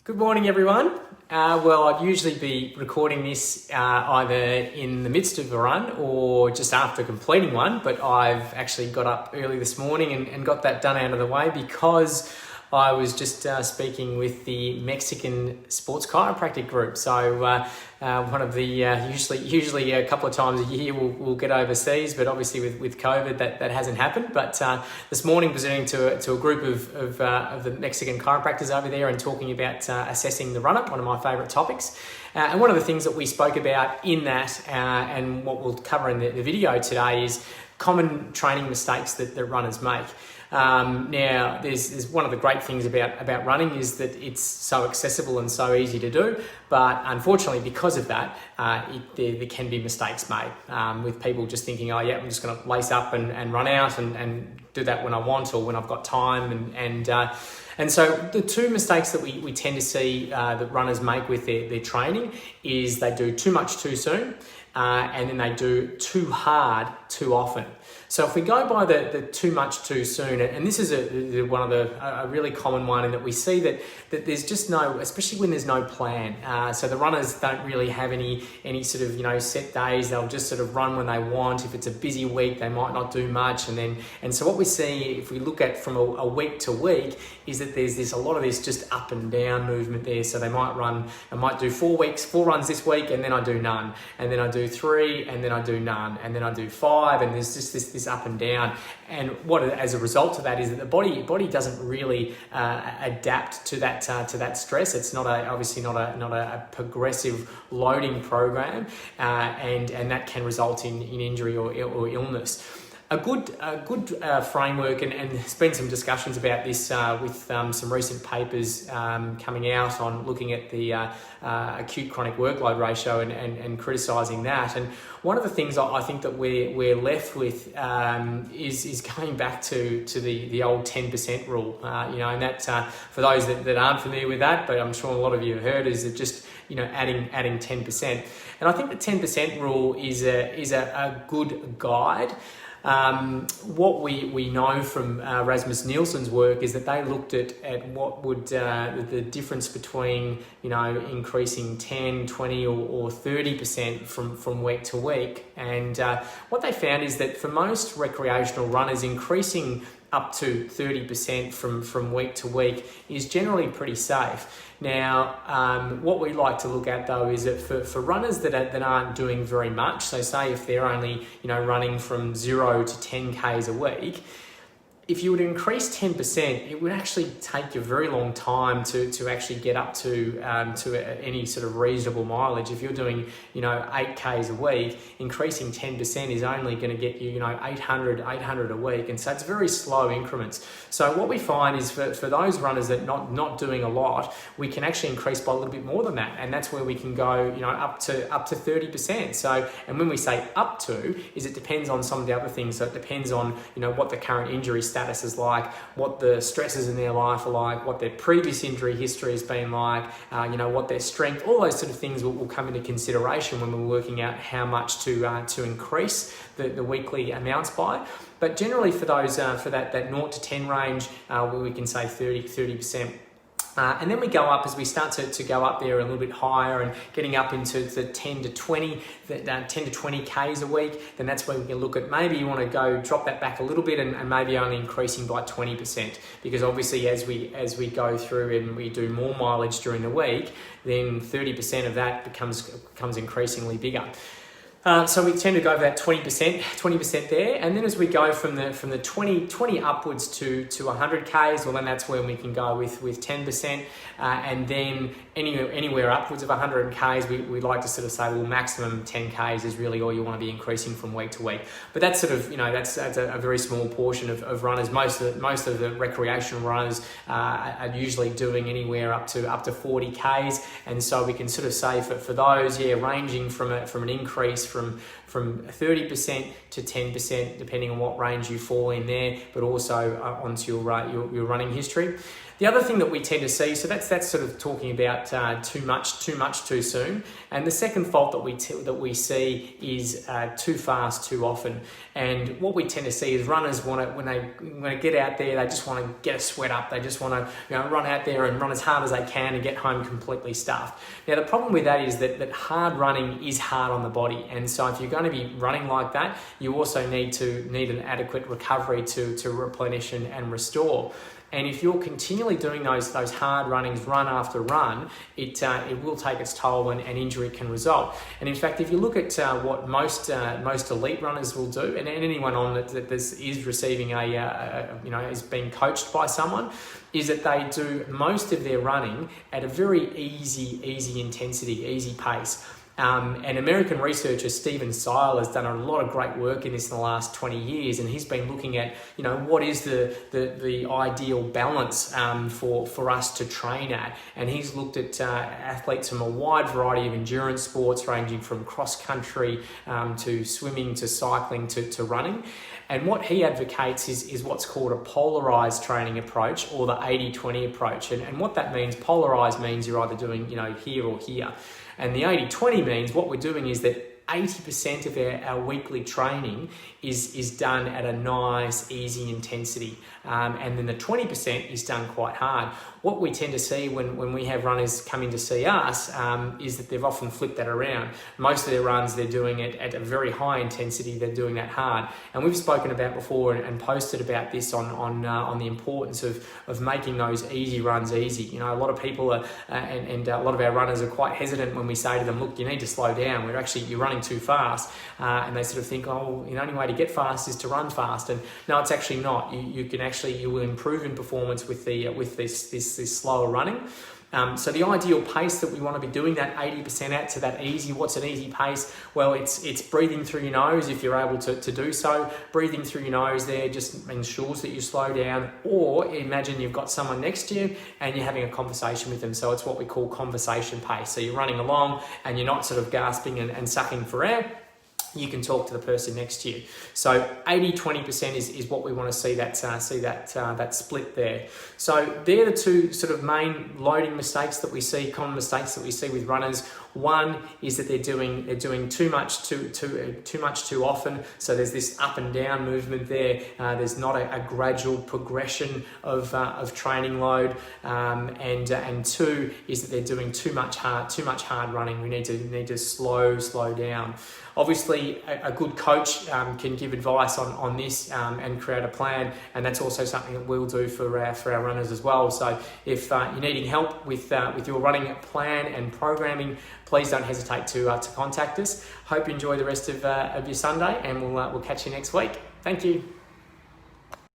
Good morning, everyone. Well, I'd usually be recording this either in the midst of a run or just after completing one, but I've actually got up early this morning and got that done out of the way because I was just speaking with the Mexican Sports Chiropractic group. So one of the, usually a couple of times a year we'll get overseas, but obviously with COVID that hasn't happened. But this morning presenting to a group of the Mexican chiropractors over there and talking about assessing the run-up, one of my favourite topics. And one of the things that we spoke about in that and what we'll cover in the video today is common training mistakes that runners make. Now, there's one of the great things about running is that it's so accessible and so easy to do, but unfortunately because of that, there can be mistakes made with people just thinking, oh yeah, I'm just going to lace up and run out and do that when I want or when I've got time and so the two mistakes that we tend to see that runners make with their training is they do too much too soon and then they do too hard too often. So if we go by the too much too soon, and this is a really common one in that we see that there's just no, especially when there's no plan. So the runners don't really have any sort of, set days. They'll just sort of run when they want. If it's a busy week, they might not do much. And so what we see if we look at from a week to week is that there's a lot of this just up and down movement there. So they might do 4 runs this week, and then I do none. And then I do 3, and then I do none. And then I do 5, and there's just this up and down, and as a result of that is that the body doesn't really adapt to that stress. It's obviously not a progressive loading program, and that can result in injury or illness. A good framework, and there's been some discussions about this with some recent papers coming out on looking at the acute chronic workload ratio and criticising that. And one of the things I think that we're left with is going back to the old 10% rule. And that for those that aren't familiar with that, but I'm sure a lot of you have heard, is that just adding 10%. And I think the 10% rule is a good guide. What we know from Rasmus Nielsen's work is that they looked at what would the difference between increasing 10, 20 or 30% from week to week, and what they found is that for most recreational runners, increasing up to 30% from week to week is generally pretty safe. Now, what we like to look at though is that for runners that aren't doing very much, so say if they're only running from 0 to 10 Ks a week, if you would increase 10%, it would actually take a very long time to actually get up to any sort of reasonable mileage. If you're doing 8 Ks a week, increasing 10% is only going to get you 800 a week, and so it's very slow increments. So what we find is for those runners that not doing a lot, we can actually increase by a little bit more than that, and that's where we can go up to 30%. So, and when we say up to, is it depends on some of the other things. So it depends on what the current injury status is like, what the stresses in their life are like, what their previous injury history has been like, what their strength, all those sort of things will come into consideration when we're working out how much to increase the weekly amounts by. But generally for those for that 0 to 10 range, we can say 30%. And then we go up as we start to go up there a little bit higher and getting up into the 10 to 20 Ks a week. Then that's where we can look at maybe you want to go drop that back a little bit and maybe only increasing by 20%, because obviously as we go through and we do more mileage during the week, then 30% of that becomes increasingly bigger. So we tend to go for that 20% there, and then as we go from the 20 upwards to 100 Ks, well then that's when we can go with 10%, and then anywhere upwards of 100 Ks, we'd like to sort of say, well, maximum 10 Ks is really all you want to be increasing from week to week. But that's sort of that's a very small portion of runners. Most of the recreational runners are usually doing anywhere up to 40 Ks, and so we can sort of say for those, ranging from an increase from 30% to 10%, depending on what range you fall in there, but also onto your running history. The other thing that we tend to see, so that's sort of talking about too much too soon. And the second fault that we see is too fast too often. And what we tend to see is runners when they get out there, they just want to get a sweat up. They just want to run out there and run as hard as they can and get home completely stuffed. Now the problem with that is that hard running is hard on the body, and so if you're going to be running like that, you also need an adequate recovery to replenish and restore. And if you're continually doing those hard runnings run after run, it will take its toll and injury can result. And in fact, if you look at what most elite runners will do, and anyone on that this is receiving is being coached by someone, is that they do most of their running at a very easy intensity, easy pace. And American researcher Stephen Seil has done a lot of great work in this in the last 20 years, and he's been looking at what is the ideal balance for us to train at. And he's looked at athletes from a wide variety of endurance sports, ranging from cross country to swimming to cycling to running. And what he advocates is what's called a polarized training approach, or the 80-20 approach. And what that means, polarized means you're either doing here or here. And the 80-20 means what we're doing is that 80% of our weekly training is done at a nice, easy intensity. And then the 20% is done quite hard. What we tend to see when we have runners come in to see us is that they've often flipped that around. Most of their runs, they're doing it at a very high intensity, they're doing that hard. And we've spoken about before and posted about this on the importance of making those easy runs easy. A lot of people and a lot of our runners are quite hesitant when we say to them, look, you need to slow down. You're running too fast. And they sort of think, oh, the only way to get fast is to run fast. And no, it's actually not. You will improve in performance with this slower running. So the ideal pace that we want to be doing that 80% at, to that easy. What's an easy pace? Well, it's breathing through your nose if you're able to do so. Breathing through your nose there just ensures that you slow down. Or imagine you've got someone next to you and you're having a conversation with them. So it's what we call conversation pace. So you're running along and you're not sort of gasping and sucking for air. You can talk to the person next to you. So 80-20% is what we want to see that split there. So they're the two sort of main loading mistakes that we see, common mistakes that we see with runners. One is that they're doing too much too often. So there's this up and down movement there. There's not a gradual progression of training load. And two is that they're doing too much hard running. We need to slow down. Obviously, a good coach can give advice on this and create a plan, and that's also something that we'll do for our runners as well. So if you're needing help with your running plan and programming, please don't hesitate to contact us. Hope you enjoy the rest of your Sunday, and we'll catch you next week. Thank you.